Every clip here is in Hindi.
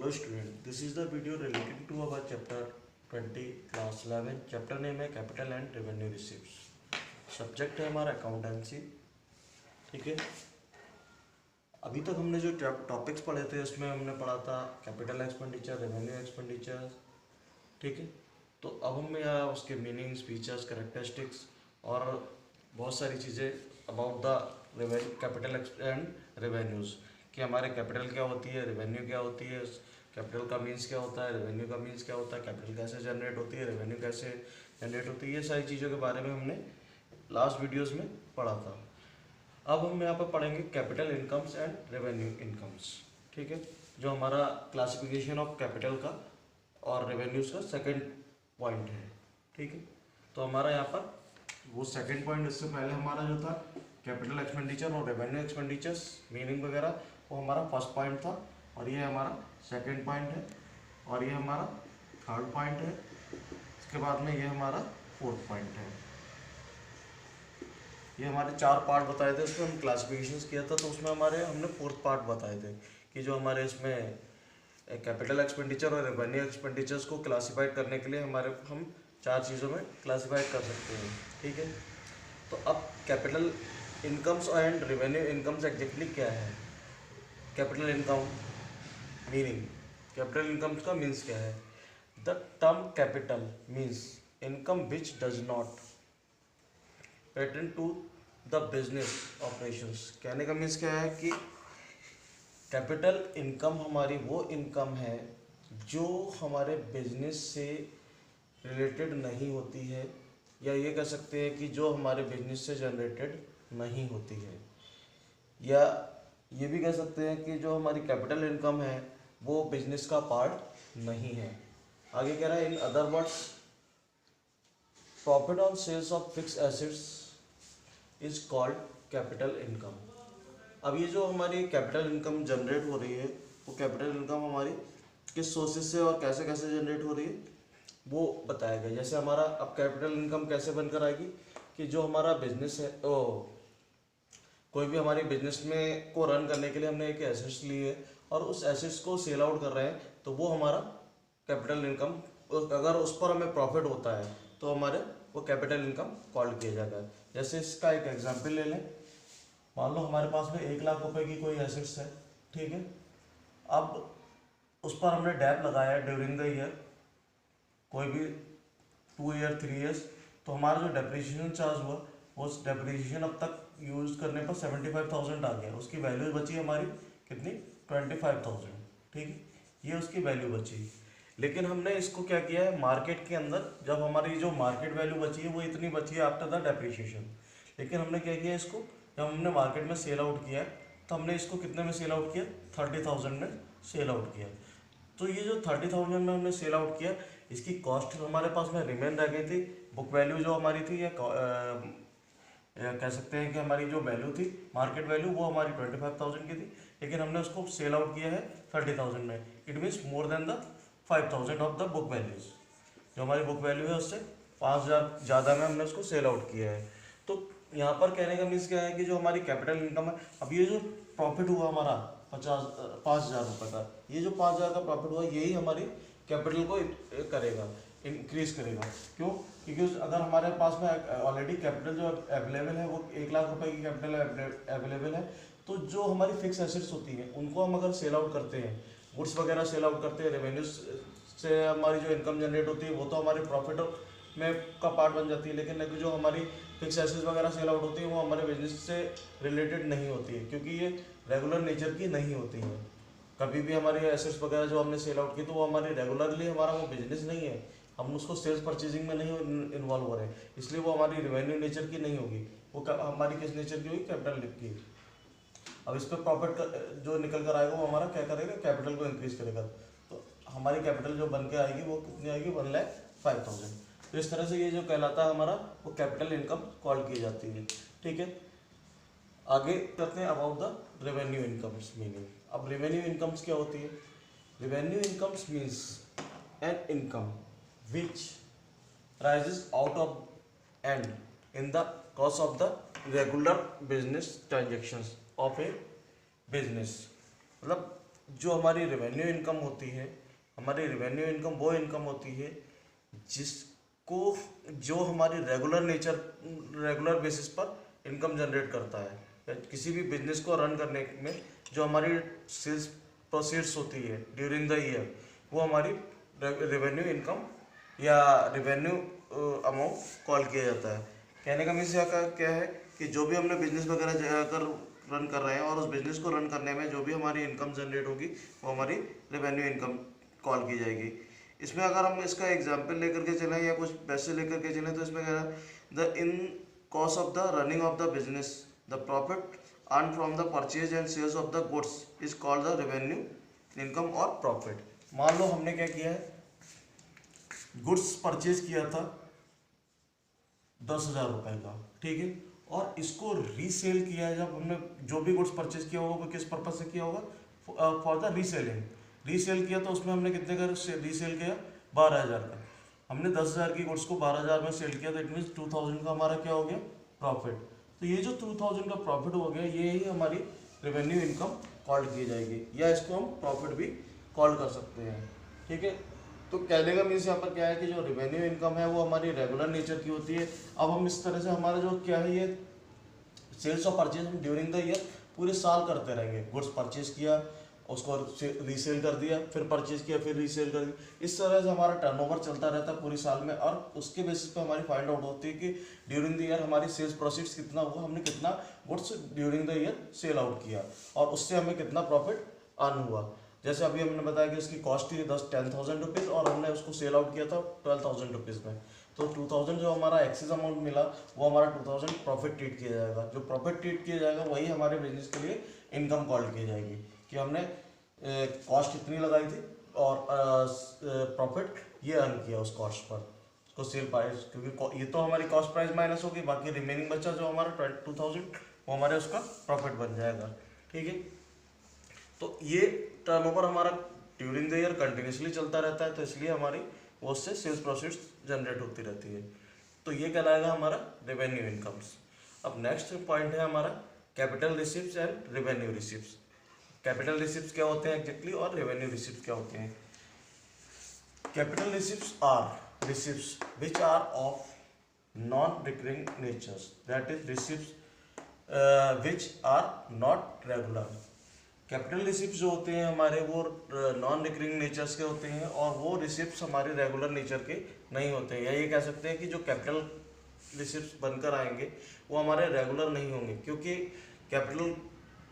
Hello student, this is the video related to our chapter 20 class 11. Chapter name है capital and revenue receives. Subject है हमारा अकाउंटेंसी. ठीक है. अभी तक हमने जो टॉपिक्स पढ़े थे उसमें हमने पढ़ा था कैपिटल एक्सपेंडिचर, रेवेन्यू एक्सपेंडिचर. ठीक है. तो अब हम यहाँ उसके मीनिंग्स, फीचर्स, कैरेक्टरिस्टिक्स और बहुत सारी चीज़ें about the capital and revenues कि हमारे कैपिटल क्या होती है, रेवेन्यू क्या होती है, कैपिटल का मीन्स क्या होता है, रेवेन्यू का मीन्स क्या होता है, कैपिटल कैसे जनरेट होती है, रेवेन्यू कैसे जनरेट होती है, ये सारी चीज़ों के बारे में हमने लास्ट वीडियोस में पढ़ा था. अब हम यहाँ पर पढ़ेंगे capital incomes and revenue incomes. ठीक है. जो हमारा क्लासिफिकेशन ऑफ कैपिटल का और रेवेन्यूज का सेकेंड पॉइंट है. ठीक है. तो हमारा यहाँ पर वो सेकेंड पॉइंट, इससे पहले हमारा जो था कैपिटल एक्सपेंडिचर और रेवेन्यू एक्सपेंडिचर्स मीनिंग वगैरह, वो हमारा फर्स्ट पॉइंट था और ये हमारा सेकंड पॉइंट है और ये हमारा थर्ड पॉइंट है. इसके बाद में ये हमारा फोर्थ पॉइंट है. ये हमारे चार पार्ट बताए थे. उसमें हम क्लासिफिकेशंस किया था तो उसमें हमारे हमने फोर्थ पार्ट बताए थे कि जो हमारे इसमें कैपिटल एक्सपेंडिचर और रेवेन्यू एक्सपेंडिचर्स को क्लासीफाइड करने के लिए हम चार चीज़ों में क्लासीफाइड कर सकते हैं. ठीक है. तो अब capital incomes and revenue incomes exactly क्या है. Capital income meaning, capital income का मीन्स क्या है. The term capital means income which does not pertain to the business operations. कहने का मीन्स क्या है कि कैपिटल इनकम हमारी वो इनकम है जो हमारे बिजनेस से रिलेटेड नहीं होती है, या ये कह सकते हैं कि जो हमारे बिजनेस से जनरेटेड नहीं होती है, या ये भी कह सकते हैं कि जो हमारी कैपिटल इनकम है वो बिजनेस का पार्ट नहीं है. आगे कह रहा है in other words profit on sales of fix assets is called capital income. अब ये जो हमारी कैपिटल इनकम जनरेट हो रही है वो कैपिटल इनकम हमारी किस सोर्सेज से और कैसे कैसे जनरेट हो रही है वो बताया गया. जैसे हमारा अब कैपिटल इनकम कैसे बनकर आएगी कि जो हमारा बिजनेस है, कोई भी हमारी बिजनेस में को रन करने के लिए हमने एक एसेट्स लिए है और उस एसेट्स को सेल आउट कर रहे हैं तो वो हमारा कैपिटल इनकम, अगर उस पर हमें प्रॉफिट होता है तो हमारे वो कैपिटल इनकम कॉल किया जाता है. जैसे इसका एक एग्जांपल ले लें. मान लो हमारे पास में 1 लाख रुपए की कोई एसेट्स है. ठीक है. अब उस पर हमने डैप लगाया ड्यूरिंग द ईयर, कोई भी 2 ईयर 3 ईयर्स, तो हमारा जो डेप्रिसिएशन चार्ज हुआ उस डेप्रिसिएशन अब तक यूज़ करने पर 75,000 आ गया. उसकी वैल्यू बची हमारी कितनी, 25,000. ठीक है. ये उसकी वैल्यू बची. लेकिन हमने इसको क्या किया है, मार्केट के अंदर जब हमारी जो मार्केट वैल्यू बची है वो इतनी बची है आफ्टर द डेप्रिसिएशन, लेकिन हमने क्या किया, इसको जब हमने मार्केट में सेल आउट किया तो हमने इसको कितने में सेल आउट किया, 30,000 में सेल आउट किया. तो ये जो 30,000 में हमने सेल आउट किया, इसकी कॉस्ट हमारे पास में रिमेन रह गई थी. बुक वैल्यू जो हमारी थी या कह सकते हैं कि हमारी जो वैल्यू थी मार्केट वैल्यू वो हमारी 25,000 की थी, लेकिन हमने उसको सेल आउट किया है 30,000 में. It means more than the 5,000 of the book values. जो हमारी बुक वैल्यू है उससे 5,000 ज़्यादा में हमने उसको सेल आउट किया है. तो यहाँ पर कहने का मीन्स क्या है कि जो हमारी कैपिटल इनकम है, अब ये जो प्रॉफिट हुआ हमारा 5,000 रुपये का, ये जो 5,000 का प्रॉफिट हुआ यही हमारी कैपिटल को करेगा, इंक्रीज करेगा. क्यों? क्योंकि अगर हमारे पास में ऑलरेडी कैपिटल जो अवेलेबल है वो 1 लाख रुपए की कैपिटल अवेलेबल है, तो जो हमारी फिक्स एसेट्स होती हैं उनको हम अगर सेल आउट करते हैं, गुड्स वगैरह सेल आउट करते हैं, रेवेन्यू से हमारी जो इनकम जनरेट होती है वो तो हमारे प्रॉफिट में का पार्ट बन जाती है, लेकिन जो हमारी फिक्स एसेट्स वगैरह सेल आउट होती है वो हमारे बिजनेस से रिलेटेड नहीं होती है, क्योंकि ये रेगुलर नेचर की नहीं होती है. कभी भी हमारे एसेट्स वगैरह जो हमने सेल आउट की तो वो हमारे रेगुलरली हमारा वो बिजनेस नहीं है, हम उसको सेल्स परचेजिंग में नहीं इन्वॉल्व हो रहे हैं, इसलिए वो हमारी रेवेन्यू नेचर की नहीं होगी. वो हमारी किस नेचर की होगी, कैपिटल की. अब इस पर प्रॉफिट जो निकल कर आएगा वो हमारा क्या करेगा, कैपिटल को इंक्रीज करेगा. तो हमारी कैपिटल जो बन के आएगी वो कितनी आएगी, 1,05,000. तो इस तरह से ये जो कहलाता है हमारा वो कैपिटल इनकम कॉल की जाती है. ठीक है. आगे करते हैं about the revenue incomes meaning. अब रेवेन्यू इनकम्स क्या होती है. Revenue incomes means an income which rises out of and in the course of the regular business transactions of a business. मतलब जो हमारी रेवेन्यू इनकम होती है, हमारी रेवेन्यू इनकम वो इनकम होती है जिसको जो हमारी रेगुलर बेसिस पर इनकम जनरेट करता है, या किसी भी बिजनेस को रन करने में जो हमारी सेल्स प्रोसीड्स होती है ड्यूरिंग द ईयर, वो हमारी रेवेन्यू इनकम या रेवेन्यू अमाउंट कॉल किया जाता है। कहने का मीन्स क्या है कि जो भी हमने बिजनेस वगैरह अगर रन कर रहे हैं और उस बिजनेस को रन करने में जो भी हमारी इनकम जनरेट होगी वो हमारी रेवेन्यू इनकम कॉल की जाएगी। इसमें अगर हम इसका एग्जांपल लेकर के चलें या कुछ पैसे लेकर के चलें तो इसमें क्या है, the in cost of the running of the business the profit earn from the purchase and sales of the goods is called the revenue income और प्रॉफिट। मान लो हमने क्या किया है, गुड्स परचेज किया था 10,000 रुपये का, ठीक है, और इसको रीसेल किया है। जब हमने जो भी गुड्स परचेज किया होगा वो किस पर्पज से किया होगा, फॉर द रीसेलिंग। रीसेल किया तो उसमें हमने कितने का रीसेल किया, 12,000 का। हमने 10,000 की गुड्स को 12,000 में सेल किया तो इट मीन्स 2,000 का हमारा क्या हो गया, प्रॉफिट। तो ये जो 2,000 का प्रॉफिट हो गया ये ही हमारी रेवेन्यू इनकम कॉल की जाएगी, या इसको हम प्रॉफिट भी कॉल कर सकते हैं, ठीक है। तो कहने का मीन्स यहाँ पर क्या है कि जो रेवेन्यू इनकम है वो हमारी रेगुलर नेचर की होती है। अब हम इस तरह से हमारा जो क्या है ये सेल्स और परचेज हम ड्यूरिंग द ईयर पूरे साल करते रहेंगे। गुड्स परचेज किया, उसको रीसेल कर दिया, फिर परचेज किया, फिर रीसेल कर दिया। इस तरह से हमारा टर्नओवर चलता रहता है पूरे साल में, और उसके बेसिस पे हमारी फाइंड आउट होती है कि ड्यूरिंग द ईयर हमारी सेल्स प्रोसीड्स कितना हुआ, हमने कितना goods during the year sell out किया और उससे हमें कितना प्रॉफिट अर्न हुआ। जैसे अभी हमने बताया कि इसकी कॉस्ट थी 10,000 रुपीज़ और हमने उसको सेल आउट किया था 12,000 रुपीज़ में, तो 2,000 जो हमारा एक्सेस अमाउंट मिला वो हमारा 2,000 प्रॉफिट ट्रीट किया जाएगा। जो प्रॉफिट ट्रीट किया जाएगा वही हमारे बिजनेस के लिए इनकम कॉल की जाएगी कि हमने कॉस्ट इतनी लगाई थी और प्रॉफिट ये अर्न किया उस कॉस्ट पर, उसको सेल प्राइस, क्योंकि ये तो हमारी कॉस्ट प्राइस माइनस होगी, बाकी रिमेनिंग बचा जो हमारा 2,000 वो हमारे उसका प्रॉफिट बन जाएगा, ठीक है। तो ये टर्नओवर हमारा ड्यूरिंग द ईयर कंटिन्यूसली चलता रहता है, तो इसलिए हमारी वो उससे सेल्स प्रोसीड्स जनरेट होती रहती है। तो ये कहलाएगा हमारा रेवेन्यू इनकम्स। अब नेक्स्ट पॉइंट है हमारा capital receipts and revenue receipts. Capital receipts क्या होते हैं एग्जैक्टली और रेवेन्यू रिसिप्ट्स क्या होते हैं। Capital receipts are receipts which are of non recurring natures, that is receipts which are not regular. Capital receipt जो होते हैं हमारे वो नॉन रिकरिंग नेचर्स के होते हैं और वो रिसिप्ट हमारे रेगुलर नेचर के नहीं होते हैं, या ये कह सकते हैं कि जो कैपिटल रिसिप्ट बनकर आएंगे वो हमारे रेगुलर नहीं होंगे, क्योंकि कैपिटल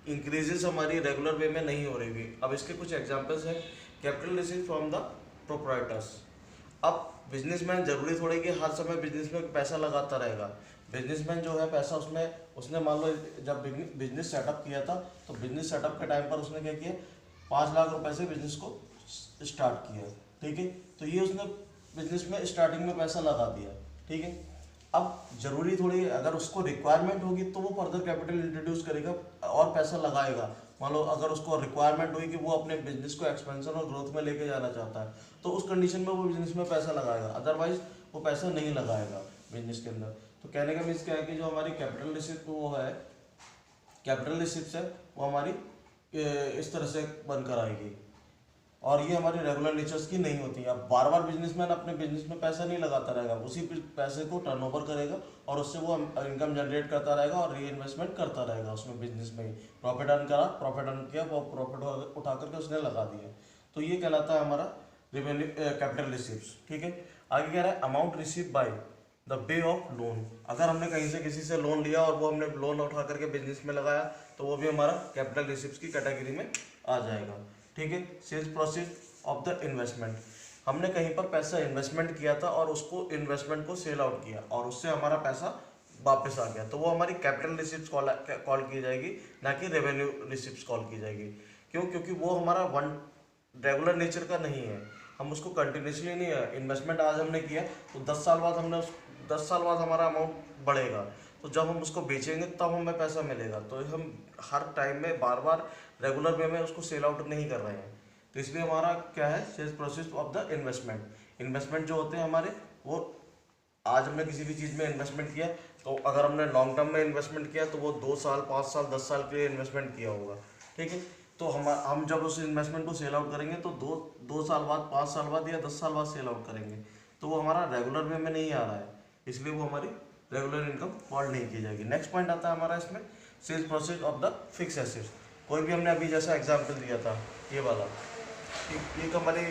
इंक्रीजेस हमारी रेगुलर वे में नहीं हो रही। अब इसके कुछ एग्जांपल्स हैं। Capital receipt from the proprietors. अब बिजनेसमैन जरूरी थोड़ी कि हर समय बिजनेस में पैसा लगाता रहेगा। बिजनेसमैन जो है पैसा उसने मान लो जब बिजनेस सेटअप किया था तो बिजनेस सेटअप के टाइम पर उसने क्या किया, 5 लाख रुपए से बिजनेस को स्टार्ट किया, ठीक है। तो ये उसने बिजनेस में स्टार्टिंग में पैसा लगा दिया, ठीक है। अब जरूरी थोड़ी अगर उसको रिक्वायरमेंट होगी तो वो फर्दर कैपिटल इंट्रोड्यूस करेगा और पैसा लगाएगा। मान लो अगर उसको रिक्वायरमेंट हुई कि वो अपने बिजनेस को एक्सपेंशन और ग्रोथ में लेके जाना चाहता है तो उस कंडीशन में वो बिजनेस में पैसा लगाएगा, अदरवाइज वो पैसा नहीं लगाएगा बिजनेस के अंदर। तो कहने का मीन्स क्या है कि जो हमारी कैपिटल रिसिप्ट वो है, कैपिटल रिसिप्ट है वो हमारी इस तरह से बनकर आएगी और ये हमारी रेगुलर नेचर्स की नहीं होती। अब बार बार बिजनेसमैन अपने बिजनेस में पैसा नहीं लगाता रहेगा, उसी पैसे को टर्नओवर करेगा और उससे वो इनकम जनरेट करता रहेगा और री इन्वेस्टमेंट करता रहेगा उसमें बिजनेस में ही। प्रॉफिट अर्न किया, वो प्रॉफिट उठा करके उसने लगा दिया, तो ये कहलाता है हमारा रेवेन्यू कैपिटल रिसिप्ट्स, ठीक है। आगे कह रहा है amount receive by the way of loan. अगर हमने कहीं से किसी से लोन लिया और वो हमने लोन उठा करके बिजनेस में लगाया तो वो भी हमारा कैपिटल रिसिप्ट्स की कैटेगरी में आ जाएगा, ठीक है। Sales proceed of the investment. हमने कहीं पर पैसा इन्वेस्टमेंट किया था और उसको इन्वेस्टमेंट को सेल आउट किया और उससे हमारा पैसा वापस आ गया, तो वो हमारी कैपिटल रिसिप्ट्स कॉल की जाएगी, ना कि रेवेन्यू रिसिप्ट्स कॉल की जाएगी। क्यों? क्योंकि वो हमारा वन रेगुलर नेचर का नहीं है, हम उसको कंटिन्यूसली नहीं है। इन्वेस्टमेंट आज हमने किया तो 10 साल बाद हमारा अमाउंट बढ़ेगा, तो जब हम उसको बेचेंगे तब हमें पैसा मिलेगा। तो हम हर टाइम में बार बार रेगुलर वे में उसको सेल आउट नहीं कर रहे हैं, तो इसलिए हमारा क्या है sales process of the investment. Investment जो होते हैं हमारे वो आज हमने किसी भी चीज़ में इन्वेस्टमेंट किया तो अगर हमने लॉन्ग टर्म में इन्वेस्टमेंट किया तो वो 2 साल 5 साल 10 साल के लिए इन्वेस्टमेंट किया होगा, ठीक है। तो हम जब उस इन्वेस्टमेंट को सेल आउट करेंगे तो दो साल बाद, 5 साल बाद या 10 साल बाद सेल आउट करेंगे, तो वो हमारा रेगुलर वे में नहीं आ रहा है, इसलिए वो हमारी रेगुलर इनकम कॉल नहीं की जाएगी। नेक्स्ट पॉइंट आता है हमारा इसमें sales process of the fix assets. कोई भी हमने अभी जैसा एग्जाम्पल दिया था ये वाला, एक हमारी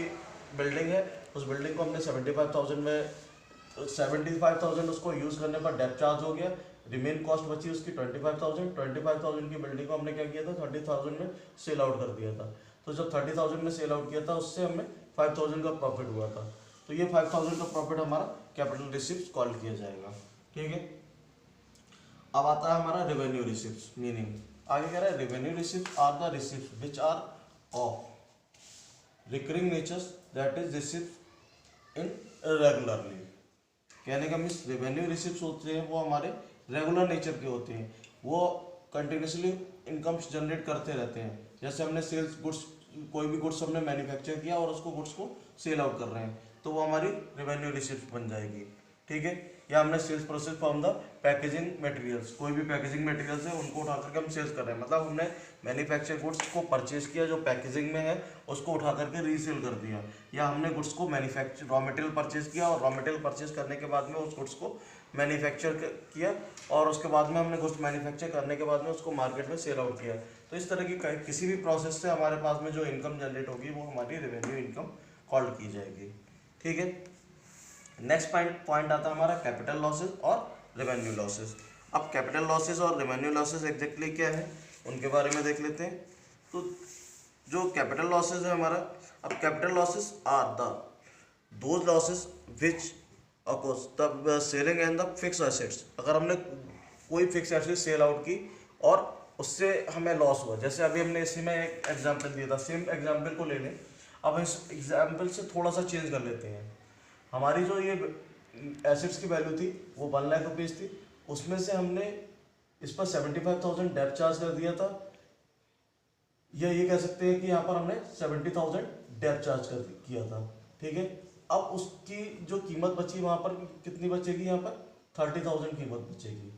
बिल्डिंग है, उस बिल्डिंग को हमने 75,000 उसको यूज़ करने पर डेप्थ चार्ज हो गया, रिमेन कॉस्ट बची उसकी 25,000 की बिल्डिंग को हमने क्या किया था 30,000 में सेल आउट कर दिया था। तो जब 30,000 में सेल आउट किया था उससे हमें 5,000 का प्रॉफिट हुआ था, तो ये 5,000 का प्रॉफिट हमारा कैपिटल रिसिप्ट्स कॉल किया जाएगा। ठीक है, अब आता है हमारा रेवेन्यू रिसिप्ट्स। मीनिंग आगे कह रहा है revenue receipts are the receipts which are of recurring natures that is receipt in regularly. कहने का मीन्स रेवेन्यू रिसिप्ट्स होते हैं वो हमारे रेगुलर नेचर के होते हैं, वो कंटिन्यूसली इनकम्स जनरेट करते रहते हैं। जैसे हमने सेल्स गुड्स, कोई भी गुड्स हमने मैन्युफैक्चर किया और उसको गुड्स को सेल आउट कर रहे हैं, तो वो हमारी रेवेन्यू रिसिप्ट बन जाएगी। ठीक है, या हमने sales process from the packaging materials, कोई भी पैकेजिंग मटेरियल्स है उनको उठा करके हम सेल्स कर रहे हैं, मतलब हमने मैन्युफैक्चर गुड्स को परचेज किया जो पैकेजिंग में है, उसको उठा करके रीसेल कर दिया, या हमने गुड्स को मैन्युफैक्चर रॉ मटेरियल परचेज किया और रॉ मटेरियल परचेज करने के बाद में उस गुड्स को मैन्युफैक्चर किया और उसके बाद में हमने गुड्स मैन्युफैक्चर करने के बाद में उसको मार्केट में सेल आउट किया। तो इस तरह की किसी भी प्रोसेस से हमारे पास में जो इनकम जनरेट होगी वो हमारी रेवेन्यू इनकम कॉल की जाएगी। ठीक है, नेक्स्ट पॉइंट आता है हमारा कैपिटल लॉसेस और रेवेन्यू लॉसेस। अब कैपिटल लॉसेस और रेवेन्यू लॉसेस एग्जैक्टली क्या है उनके बारे में देख लेते हैं। तो जो कैपिटल लॉसेस है हमारा, अब capital losses are those losses which of course the selling and the fix assets. अगर हमने कोई फिक्स एसेट सेल आउट की और उससे हमें लॉस हुआ, जैसे अभी हमने इसी में एक एग्जांपल दिया था, सेम एग्जांपल को ले लें, अब इस एग्जांपल से थोड़ा सा चेंज कर लेते हैं। हमारी जो ये एसेट्स की वैल्यू थी वो 1 लाख रुपीज़ थी, उसमें से हमने इस पर 75,000 डेप्थ चार्ज कर दिया था, या ये कह सकते हैं कि यहाँ पर हमने 70,000 डेप्थ चार्ज किया था। ठीक है, अब उसकी जो कीमत बची वहाँ पर कितनी बचेगी, यहाँ पर 30,000 कीमत बचेगी।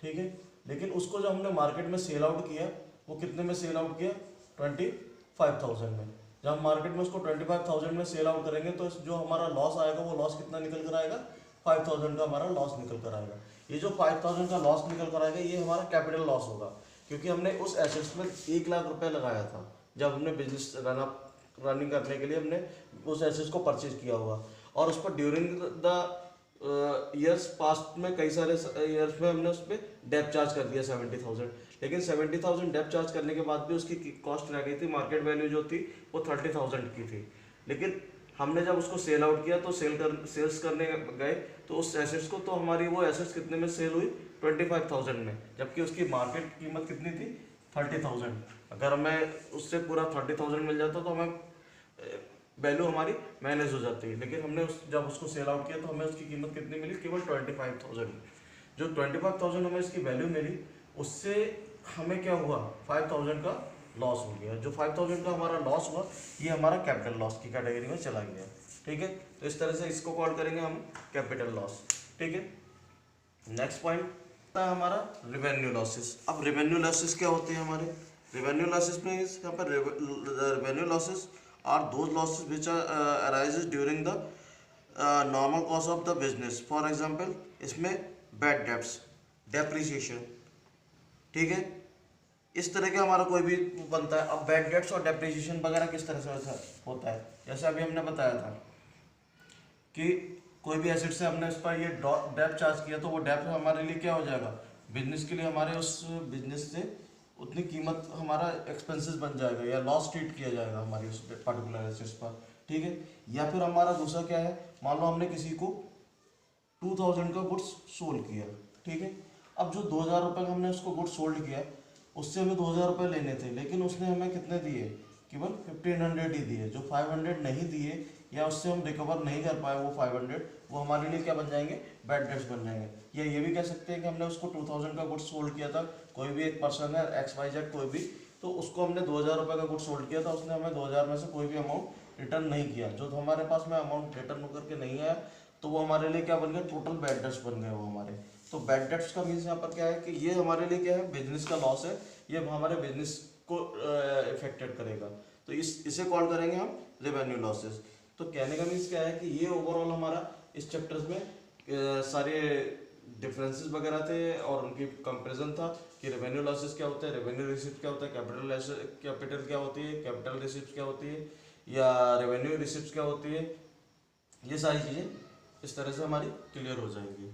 ठीक है, लेकिन उसको जब हमने मार्केट में सेल आउट किया वो कितने में सेल आउट किया 25,000 में। जब हम मार्केट में उसको 25,000 में सेल आउट करेंगे तो जो हमारा लॉस आएगा वो लॉस कितना निकल कर आएगा 5,000 का हमारा लॉस निकल कर आएगा। ये जो 5,000 का लॉस निकल कर आएगा ये हमारा कैपिटल लॉस होगा, क्योंकि हमने उस एसेट्स में 1 लाख रुपए लगाया था जब हमने बिजनेस रनिंग करने के लिए हमने उस एसेट्स को परचेज किया होगा, और उस पर ड्यूरिंग द ईयर्स पास्ट में कई सारे ईयर्स में हमने उस पर डेप्थ चार्ज कर दिया 70,000, लेकिन 70,000 डेप्थ चार्ज करने के बाद भी उसकी कॉस्ट रह गई थी, मार्केट वैल्यू जो थी वो 30,000 की थी। लेकिन हमने जब उसको सेल आउट किया तो सेल्स करने गए तो उस एसेट्स को, तो हमारी वो एसेट्स कितने में सेल हुई 25,000 में, जबकि उसकी मार्केट कीमत कितनी थी 30,000। अगर हमें उससे पूरा 30,000 मिल जाता तो हमें वैल्यू हमारी मैनेज हो जाती है, लेकिन हमने जब उसको सेल आउट किया तो हमें उसकी कीमत कितनी मिली केवल 25,000। जो 25,000 हमें इसकी वैल्यू मिली उससे हमें क्या हुआ 5,000 का लॉस हो गया। जो 5,000 का हमारा लॉस हुआ ये हमारा कैपिटल लॉस की कैटेगरी में चला गया। ठीक है, तो इस तरह से इसको कॉल करेंगे हम कैपिटल लॉस। ठीक है, नेक्स्ट पॉइंट है हमारा रेवेन्यू लॉसेस। अब रेवेन्यू लॉसेस क्या होते हैं हमारे, रेवेन्यू लॉसेस में यहाँ पर revenue losses are those losses which arises during the normal cost of the business. For example इसमें बैड डेब्ट्स, डेप्रिसिएशन। ठीक है, इस तरह के हमारा कोई भी बनता है। अब बैड डेट्स और डेप्रिसिएशन वगैरह किस तरह से होता है, जैसे अभी हमने बताया था कि कोई भी एसेट से हमने इस पर ये डेप्थ चार्ज किया तो वो डेप्थ हमारे लिए क्या हो जाएगा, बिजनेस के लिए हमारे उस बिजनेस से उतनी कीमत हमारा एक्सपेंसेस बन जाएगा या लॉस ट्रीट किया जाएगा हमारी उस पर्टिकुलर एसेट्स पर। ठीक है, या फिर हमारा दूसरा क्या है, मान लो हमने किसी को 2,000 का गुड्स सोल्ड किया। ठीक है, अब जो 2,000 रुपये का हमने उसको गुड्स सोल्ड किया उससे हमें 2,000 रुपये लेने थे, लेकिन उसने हमें कितने दिए, केवल 1,500 ही दिए। जो 500 नहीं दिए या उससे हम रिकवर नहीं कर पाए वो 500, वो हमारे लिए क्या बन जाएंगे, बैड डेट्स बन जाएंगे। या ये भी कह सकते हैं कि हमने उसको 2,000 का गुड्स सोल्ड किया था, कोई भी एक पर्सन है XYZ कोई भी, तो उसको हमने 2,000 रुपये का गुड्स सोल्ड किया था, उसने हमें 2,000 में से कोई भी अमाउंट रिटर्न नहीं किया। जो तो हमारे पास में अमाउंट रिटर्न होकर के नहीं आया तो वो हमारे लिए क्या बन गया, टोटल बैड डेट्स बन गए वो हमारे। तो बैड डेट्स का मीन्स यहाँ पर क्या है कि ये हमारे लिए क्या है, बिजनेस का लॉस है, ये हमारे बिजनेस को इफेक्टेड करेगा। तो इसे कॉल करेंगे हम रेवेन्यू लॉसेस। तो कहने का मीन्स क्या है कि ये ओवरऑल हमारा इस चैप्टर्स में सारे डिफरेंसेस वगैरह थे और उनकी कंपैरिजन था कि रेवेन्यू लॉसेस क्या होता है, रेवेन्यू रिसिप्ट क्या होता है, कैपिटल क्या होती है, कैपिटल रिसिप्ट क्या होती है, या रेवेन्यू रिसिप्ट क्या होती है। ये सारी चीज़ें इस तरह से हमारी क्लियर हो जाएंगी।